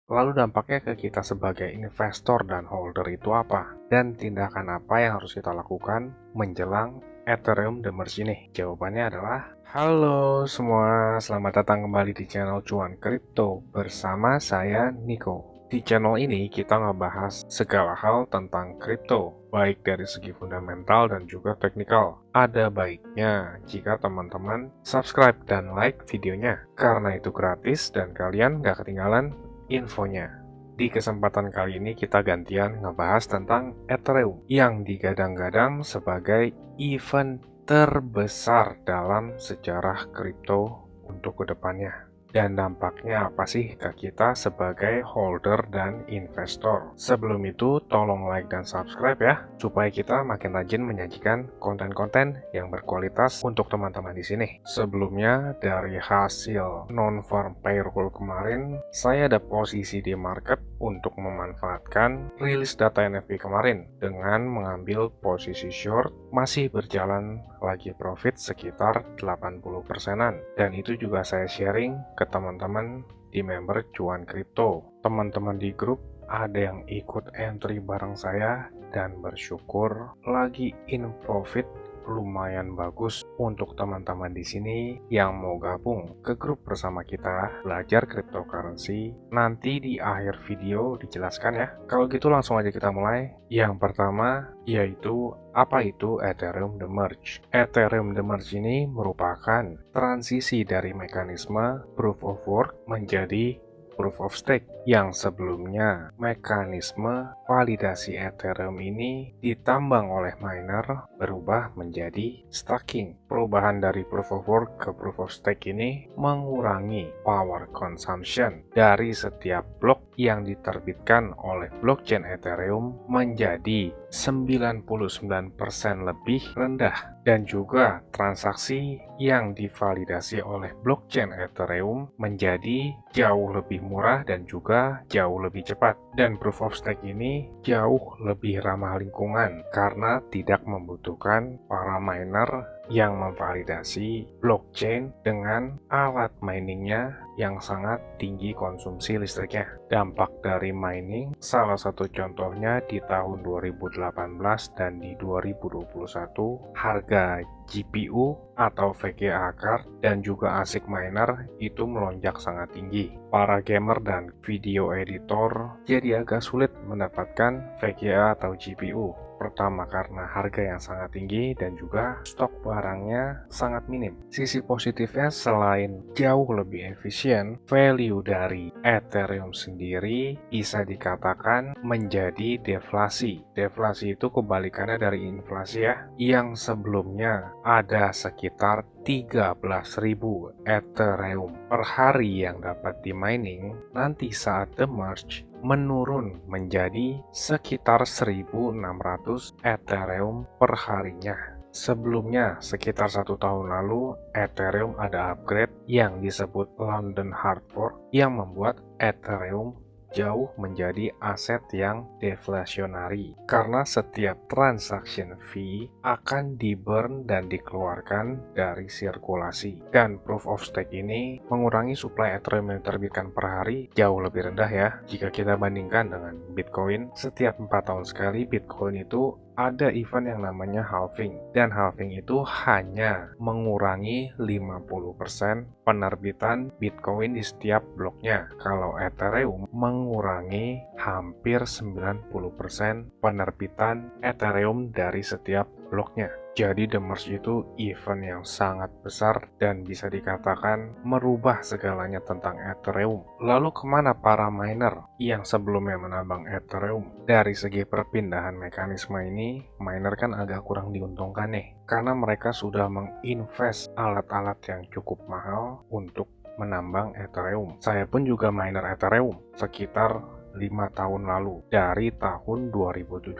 Lalu dampaknya ke kita sebagai investor dan holder itu apa? Dan tindakan apa yang harus kita lakukan menjelang Ethereum The Merge ini? Jawabannya adalah halo semua, selamat datang kembali di channel Cuan Kripto bersama saya Niko. Di channel ini kita ngebahas segala hal tentang kripto, baik dari segi fundamental dan juga teknikal. Ada baiknya jika teman-teman subscribe dan like videonya, karena itu gratis dan kalian gak ketinggalan infonya. Di kesempatan kali ini kita gantian ngebahas tentang Ethereum yang digadang-gadang sebagai event terbesar dalam sejarah kripto untuk kedepannya. Dan dampaknya apa sih ke kita sebagai holder dan investor? Sebelum itu, tolong like dan subscribe ya, supaya kita makin rajin menyajikan konten-konten yang berkualitas untuk teman-teman di sini. Sebelumnya, dari hasil non-farm payroll kemarin, saya ada posisi di market untuk memanfaatkan rilis data NFP kemarin dengan mengambil posisi short masih berjalan lagi profit sekitar 80%-an, dan itu juga saya sharing ke teman-teman di member Cuan Kripto. Teman-teman di grup ada yang ikut entry bareng saya dan bersyukur lagi in profit lumayan bagus. Untuk teman-teman di sini yang mau gabung ke grup bersama kita belajar cryptocurrency, nanti di akhir video dijelaskan ya. Kalau gitu langsung aja kita mulai. Yang pertama yaitu apa itu Ethereum The Merge. Ethereum The Merge ini merupakan transisi dari mekanisme proof of work menjadi proof of stake, yang sebelumnya mekanisme validasi Ethereum ini ditambang oleh miner berubah menjadi staking. Perubahan dari proof of work ke proof of stake ini mengurangi power consumption dari setiap blok yang diterbitkan oleh blockchain Ethereum menjadi 99% lebih rendah, dan juga transaksi yang divalidasi oleh blockchain Ethereum menjadi jauh lebih murah dan juga jauh lebih cepat. Dan proof of stake ini jauh lebih ramah lingkungan karena tidak membutuhkan para miner yang memvalidasi blockchain dengan alat miningnya yang sangat tinggi konsumsi listriknya. Dampak dari mining salah satu contohnya di tahun 2018 dan di 2021, harga GPU atau VGA card dan juga ASIC miner itu melonjak sangat tinggi. Para gamer dan video editor jadi agak sulit mendapatkan VGA atau GPU. Pertama karena harga yang sangat tinggi dan juga stok barangnya sangat minim. Sisi positifnya selain jauh lebih efisien, value dari Ethereum sendiri bisa dikatakan menjadi deflasi. Deflasi itu kebalikannya dari inflasi ya, yang sebelumnya ada sekitar 13.000 Ethereum per hari yang dapat di mining, nanti saat The Merge menurun menjadi sekitar 1.600 Ethereum per harinya. Sebelumnya, sekitar 1 tahun lalu, Ethereum ada upgrade yang disebut London Hard Fork yang membuat Ethereum jauh menjadi aset yang deflasionari karena setiap transaction fee akan di-burn dan dikeluarkan dari sirkulasi. Dan proof of stake ini mengurangi supply Ethereum yang diterbitkan per hari jauh lebih rendah ya. Jika kita bandingkan dengan Bitcoin, setiap 4 tahun sekali Bitcoin itu ada event yang namanya halving, dan halving itu hanya mengurangi 50% penerbitan Bitcoin di setiap bloknya. Kalau Ethereum mengurangi hampir 90% penerbitan Ethereum dari setiap bloknya. Jadi The Merge itu event yang sangat besar dan bisa dikatakan merubah segalanya tentang Ethereum. Lalu kemana para miner yang sebelumnya menambang Ethereum? Dari segi perpindahan mekanisme ini, miner kan agak kurang diuntungkan nih, karena mereka sudah menginvest alat-alat yang cukup mahal untuk menambang Ethereum. Saya pun juga miner Ethereum sekitar 5 tahun lalu, dari tahun 2017.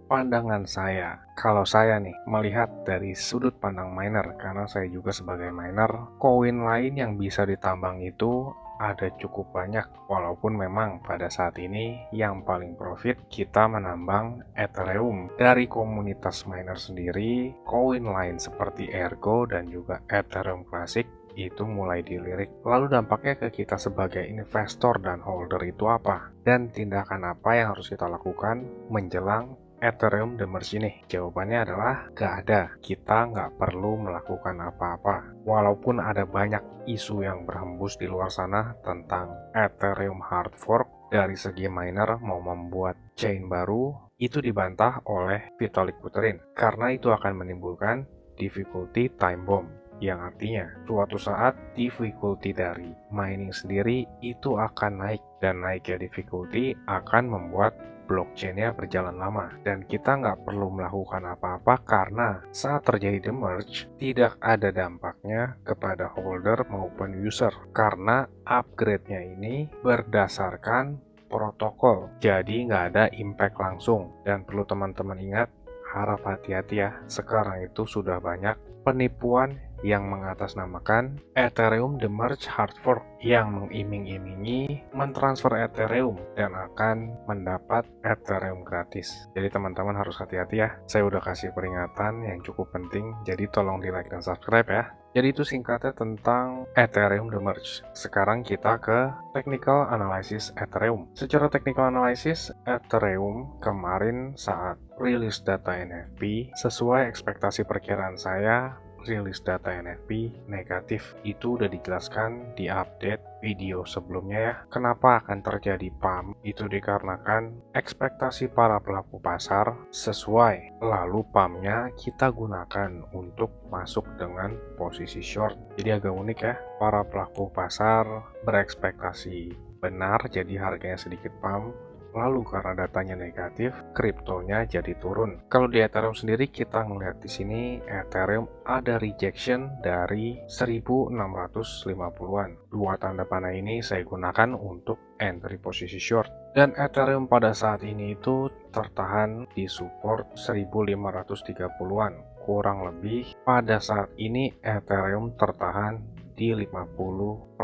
Pandangan saya, kalau saya nih melihat dari sudut pandang miner, karena saya juga sebagai miner, koin lain yang bisa ditambang itu ada cukup banyak, walaupun memang pada saat ini yang paling profit kita menambang Ethereum. Dari komunitas miner sendiri, koin lain seperti Ergo dan juga Ethereum Classic itu mulai dilirik. Lalu dampaknya ke kita sebagai investor dan holder itu apa? Dan tindakan apa yang harus kita lakukan menjelang Ethereum demerge ini? Jawabannya adalah gak ada. Kita nggak perlu melakukan apa-apa. Walaupun ada banyak isu yang berhembus di luar sana tentang Ethereum hard fork, dari segi miner mau membuat chain baru, itu dibantah oleh Vitalik Buterin karena itu akan menimbulkan difficulty time bomb, yang artinya suatu saat difficulty dari mining sendiri itu akan naik, dan naiknya difficulty akan membuat blockchain-nya berjalan lama, dan kita nggak perlu melakukan apa-apa karena saat terjadi demerge tidak ada dampaknya kepada holder maupun user karena upgrade-nya ini berdasarkan protokol, jadi nggak ada impact langsung. Dan perlu teman-teman ingat, harap hati-hati ya, sekarang itu sudah banyak penipuan yang mengatasnamakan Ethereum demerge hard fork yang mengiming-imingi mentransfer Ethereum dan akan mendapat Ethereum gratis. Jadi teman-teman harus hati-hati ya. Saya udah kasih peringatan yang cukup penting, jadi tolong di like dan subscribe ya. Jadi itu singkatnya tentang Ethereum demerge. Sekarang kita ke technical analysis Ethereum. Secara technical analysis, Ethereum kemarin saat rilis data NFP, sesuai ekspektasi perkiraan saya, rilis data NFP negatif. Itu udah dijelaskan di update video sebelumnya ya. Kenapa akan terjadi pump? Itu dikarenakan ekspektasi para pelaku pasar sesuai. Lalu pumpnya kita gunakan untuk masuk dengan posisi short. Jadi agak unik ya. Para pelaku pasar berekspektasi benar, jadi harganya sedikit pump. Lalu karena datanya negatif, kriptonya jadi turun. Kalau di Ethereum sendiri kita ngelihat di sini Ethereum ada rejection dari 1650-an. Dua tanda panah ini saya gunakan untuk entry posisi short. Dan Ethereum pada saat ini itu tertahan di support 1530-an. Kurang lebih pada saat ini Ethereum tertahan di 50%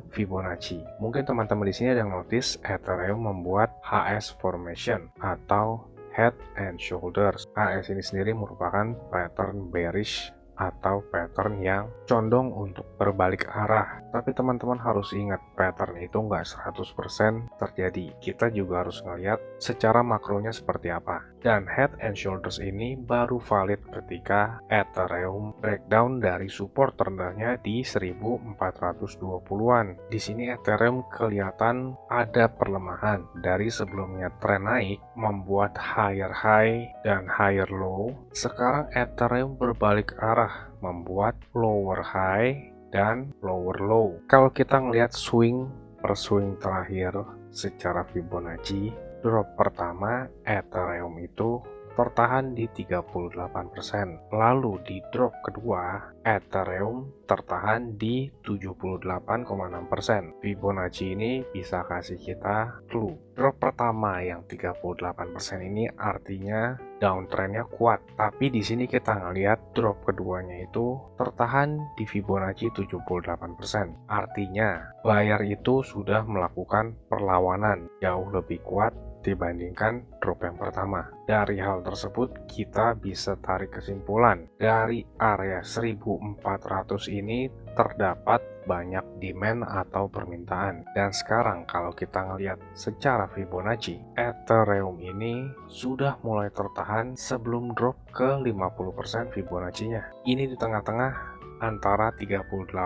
Fibonacci. Mungkin teman-teman di sini ada yang notice Ethereum membuat HS formation atau head and shoulders. HS ini sendiri merupakan pattern bearish atau pattern yang condong untuk berbalik arah. Tapi teman-teman harus ingat, pattern itu nggak 100% terjadi. Kita juga harus ngelihat secara makronya seperti apa. Dan head and shoulders ini baru valid ketika Ethereum breakdown dari support terendahnya di 1420-an. Di sini Ethereum kelihatan ada perlemahan dari sebelumnya tren naik membuat higher high dan higher low. Sekarang Ethereum berbalik arah membuat lower high dan lower low. Kalau kita ngelihat swing per swing terakhir secara Fibonacci, drop pertama Ethereum itu tertahan di 38%. Lalu di drop kedua, Ethereum tertahan di 78,6%. Fibonacci ini bisa kasih kita clue. Drop pertama yang 38% ini artinya downtrendnya kuat. Tapi di sini kita ngelihat drop keduanya itu tertahan di Fibonacci 78%. Artinya buyer itu sudah melakukan perlawanan jauh lebih kuat dibandingkan drop yang pertama. Dari hal tersebut kita bisa tarik kesimpulan dari area 1400 ini terdapat banyak demand atau permintaan. Dan sekarang kalau kita ngelihat secara Fibonacci, Ethereum ini sudah mulai tertahan sebelum drop ke 50% Fibonacci-nya. Ini di tengah-tengah antara 38,2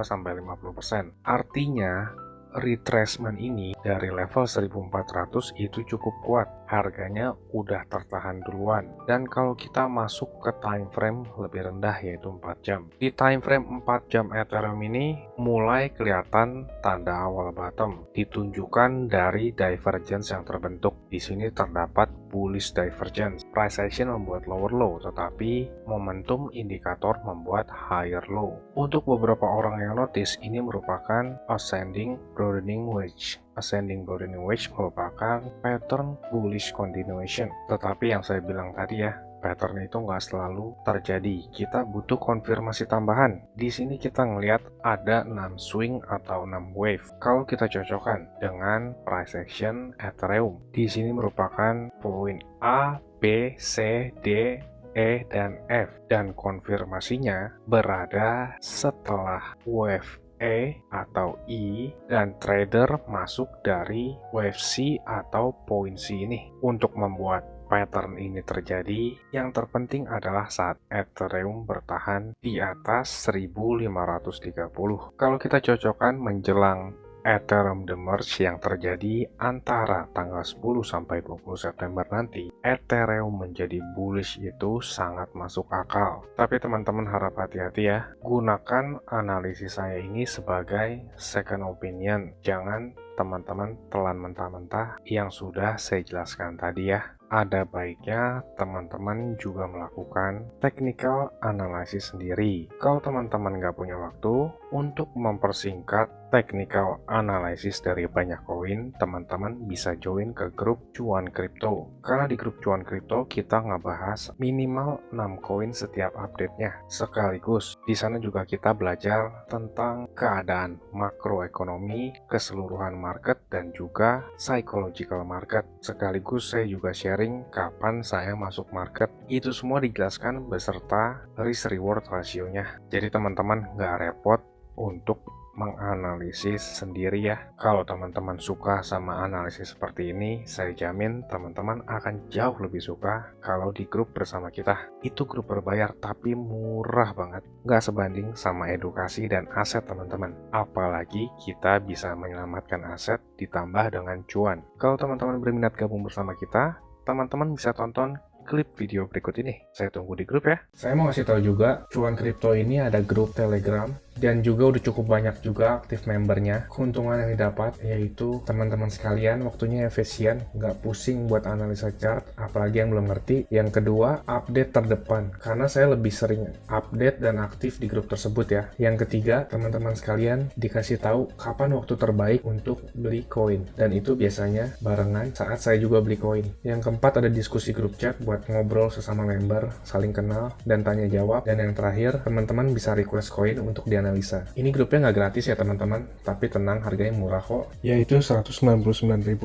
sampai 50%. Artinya retracement ini dari level 1400 itu cukup kuat. Harganya udah tertahan duluan. Dan kalau kita masuk ke time frame lebih rendah yaitu 4 jam. Di time frame 4 jam Ethereum ini mulai kelihatan tanda awal bottom ditunjukkan dari divergence yang terbentuk. Di sini terdapat bullish divergence. Price action membuat lower low, tetapi momentum indikator membuat higher low. Untuk beberapa orang yang notice, ini merupakan ascending broadening wedge. Ascending broadening wedge merupakan pattern bullish continuation. Tetapi yang saya bilang tadi ya, pattern itu nggak selalu terjadi. Kita butuh konfirmasi tambahan. Di sini kita ngelihat ada 6 swing atau 6 wave. Kalau kita cocokkan dengan price action Ethereum, di sini merupakan poin A, B, C, D, E, dan F, dan konfirmasinya berada setelah wave E atau I dan trader masuk dari wave C atau poin C ini. Untuk membuat pattern ini terjadi, yang terpenting adalah saat Ethereum bertahan di atas 1530. Kalau kita cocokkan menjelang Ethereum demerge yang terjadi antara tanggal 10 sampai 20 September nanti, Ethereum menjadi bullish itu sangat masuk akal. Tapi teman-teman harap hati-hati ya, gunakan analisis saya ini sebagai second opinion. Jangan teman-teman telan mentah-mentah yang sudah saya jelaskan tadi ya. Ada baiknya teman-teman juga melakukan technical analysis sendiri. Kalau teman-teman nggak punya waktu untuk mempersingkat technical analysis dari banyak koin, teman-teman bisa join ke grup Cuan Kripto. Karena di grup Cuan Kripto kita ngebahas minimal 6 koin setiap update-nya. Sekaligus di sana juga kita belajar tentang keadaan makroekonomi, keseluruhan market, dan juga psychological market. Sekaligus saya juga sharing kapan saya masuk market. Itu semua dijelaskan beserta risk reward rasionya. Jadi teman-teman nggak repot untuk menganalisis sendiri ya. Kalau teman-teman suka sama analisis seperti ini, saya jamin teman-teman akan jauh lebih suka kalau di grup bersama kita. Itu grup berbayar tapi murah banget, nggak sebanding sama edukasi dan aset teman-teman. Apalagi kita bisa menyelamatkan aset ditambah dengan cuan. Kalau teman-teman berminat gabung bersama kita, teman-teman bisa tonton klip video berikut ini. Saya tunggu di grup ya. Saya mau kasih tahu juga, Cuan Kripto ini ada grup Telegram dan juga udah cukup banyak juga aktif membernya. Keuntungan yang didapat yaitu teman-teman sekalian waktunya efisien, nggak pusing buat analisa chart, apalagi yang belum ngerti. Yang kedua, update terdepan, karena saya lebih sering update dan aktif di grup tersebut ya. Yang ketiga, teman-teman sekalian dikasih tahu kapan waktu terbaik untuk beli koin, dan itu biasanya barengan saat saya juga beli koin. Yang keempat, ada diskusi grup chat buat ngobrol sesama member, saling kenal, dan tanya jawab. Dan yang terakhir, teman-teman bisa request koin untuk dianalisa. Ini grupnya nggak gratis ya teman-teman, tapi tenang, harganya murah kok, yaitu Rp199.000.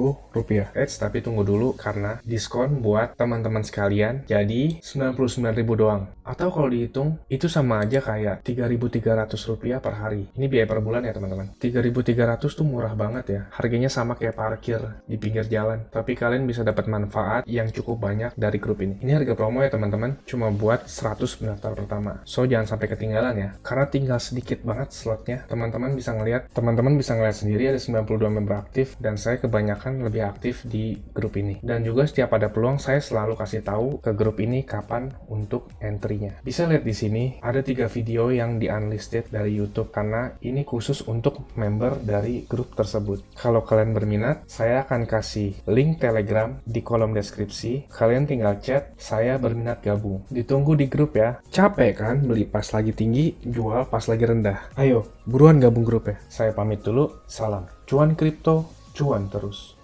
Tapi tunggu dulu, karena diskon buat teman-teman sekalian, jadi Rp99.000 doang. Atau kalau dihitung, itu sama aja kayak Rp3.300 per hari. Ini biaya per bulan ya teman-teman. Rp3.300 tuh murah banget ya, harganya sama kayak parkir di pinggir jalan, tapi kalian bisa dapat manfaat yang cukup banyak dari grup ini. Ini harga promo ya teman-teman, cuma buat 100 pendaftar pertama. So jangan sampai ketinggalan ya, karena tinggal sedikit banget slotnya. Teman-teman bisa ngelihat sendiri ada 92 member aktif, dan saya kebanyakan lebih aktif di grup ini. Dan juga setiap ada peluang saya selalu kasih tahu ke grup ini kapan untuk entry-nya. Bisa lihat di sini ada 3 video yang di unlisted dari YouTube, karena ini khusus untuk member dari grup tersebut. Kalau kalian berminat, saya akan kasih link Telegram di kolom deskripsi. Kalian tinggal chat, saya berminat gabung. Ditunggu di grup ya. Capek kan beli pas lagi tinggi, jual pas lagi rendah? Ayo, buruan gabung grup ya. Saya pamit dulu, salam. Cuan Kripto, cuan terus.